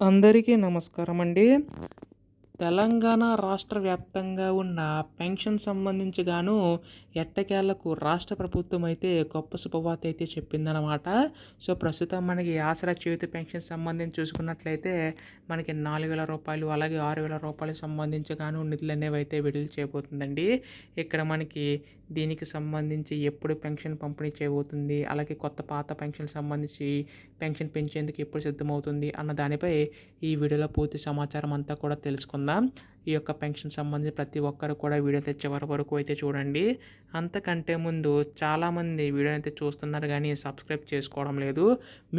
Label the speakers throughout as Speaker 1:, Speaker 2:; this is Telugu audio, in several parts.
Speaker 1: అందరికీ నమస్కారం అండి. తెలంగాణ రాష్ట్ర వ్యాప్తంగా ఉన్న పెన్షన్ సంబంధించి గాను ఎట్టకేలకు రాష్ట్ర ప్రభుత్వం అయితే గొప్ప శుభవార్త అయితే చెప్పిందనమాట. సో, ప్రస్తుతం మనకి ఆసరా చేయూత పెన్షన్ సంబంధించి చూసుకున్నట్లయితే మనకి రూ. 4,000 అలాగే రూ. 6,000 సంబంధించి గాను నిధులనేవి అయితే విడుదల చేయబోతుందండి. ఇక్కడ మనకి దీనికి సంబంధించి ఎప్పుడు పెన్షన్ పంపిణీ చేయబోతుంది, అలాగే పాత పెన్షన్ సంబంధించి పెన్షన్ పెంచేందుకు ఎప్పుడు సిద్ధమవుతుంది అన్న దానిపై ఈ వీడియోలో పూర్తి సమాచారం అంతా కూడా తెలుసుకుందాం. ఈ యొక్క పెన్షన్ సంబంధించి ప్రతి ఒక్కరు కూడా వీడియో అయితే చివరి వరకు అయితే చూడండి. అంతకంటే ముందు చాలామంది వీడియో అయితే చూస్తున్నారు కానీ సబ్స్క్రైబ్ చేసుకోవడం లేదు.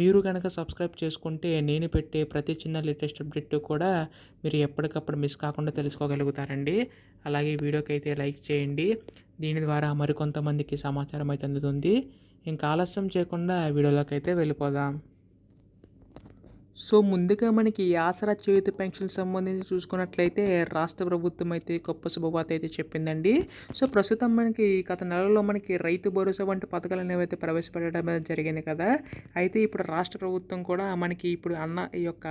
Speaker 1: మీరు కనుక సబ్స్క్రైబ్ చేసుకుంటే నేను పెట్టే ప్రతి చిన్న లేటెస్ట్ అప్డేట్ కూడా మీరు ఎప్పటికప్పుడు మిస్ కాకుండా తెలుసుకోగలుగుతారండి. అలాగే వీడియోకి అయితే లైక్ చేయండి. దీని ద్వారా మరికొంతమందికి సమాచారం అయితే అందుతుంది. ఇంకా ఆలస్యం చేయకుండా వీడియోలోకి అయితే వెళ్ళిపోదాం. సో, ముందుగా మనకి ఈ ఆసరా చేయూత పెన్షన్ సంబంధించి చూసుకున్నట్లయితే రాష్ట్ర ప్రభుత్వం అయితే గొప్ప శుభవార్త అయితే చెప్పిందండి. సో, ప్రస్తుతం మనకి గత నెలలో మనకి రైతు భరోసా వంటి పథకాలు అనేవి అయితే ప్రవేశపెట్టడం జరిగింది కదా. అయితే ఇప్పుడు రాష్ట్ర ప్రభుత్వం కూడా మనకి ఇప్పుడు ఈ యొక్క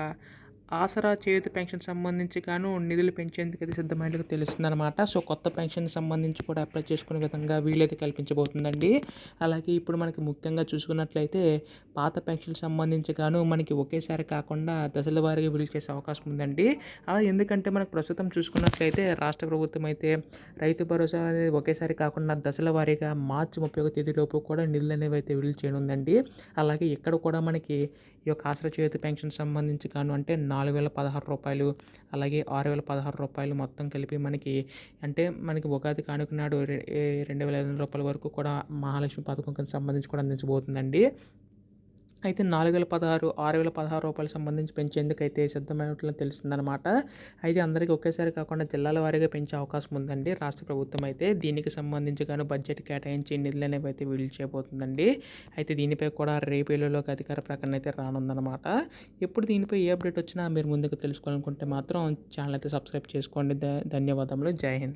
Speaker 1: ఆసరా చేయూత పెన్షన్ సంబంధించి గాను నిధులు పెంచేందుకు అయితే సిద్ధమైనట్లుగా తెలుస్తుందన్నమాట. సో, కొత్త పెన్షన్ సంబంధించి కూడా అప్లై చేసుకునే విధంగా వీలైతే కల్పించబోతుందండి. అలాగే ఇప్పుడు మనకి ముఖ్యంగా చూసుకున్నట్లయితే పాత పెన్షన్ సంబంధించి గాను మనకి ఒకేసారి కాకుండా దశల వారీగా విడుదల చేసే అవకాశం ఉందండి. అలా ఎందుకంటే మనకు ప్రస్తుతం చూసుకున్నట్లయితే రాష్ట్ర ప్రభుత్వం అయితే రైతు భరోసా అనేది ఒకేసారి కాకుండా దశల వారీగా మార్చి 31 తేదీలోపు కూడా నిధులు అనేవి అయితే విడుదల చేయనుందండి. అలాగే ఇక్కడ కూడా మనకి ఈ యొక్క ఆసరా చేయూత పెన్షన్ సంబంధించి గాను అంటే రూ. 4,016 అలాగే రూ. 6,016 మొత్తం కలిపి మనకి అంటే మనకి ఉగాది కానుక నాడు రూ. 2,500 వరకు కూడా మహాలక్ష్మి పథకం సంబంధించి కూడా అందించబోతుందండి. అయితే 4,016 రూ. 6,016 సంబంధించి పెంచేందుకు అయితే సిద్ధమైనట్లు తెలుస్తుందన్నమాట. అయితే అందరికీ ఒకేసారి కాకుండా జిల్లాల వారీగా పెంచే అవకాశం ఉందండి రాష్ట్ర ప్రభుత్వం అయితే. దీనికి సంబంధించి గాను బడ్జెట్ కేటాయించి నిధులు అనేవి అయితే విడుదల చేయబోతుందండి. అయితే దీనిపై కూడా రేపు ఎల్లుండిలోకి అధికార ప్రకటన అయితే రానుందన్నమాట. ఎప్పుడు దీనిపై ఏ అప్డేట్ వచ్చినా మీరు ముందుకు తెలుసుకోవాలనుకుంటే మాత్రం ఛానల్ అయితే సబ్స్క్రైబ్ చేసుకోండి. ధన్యవాదములు. జై హింద్.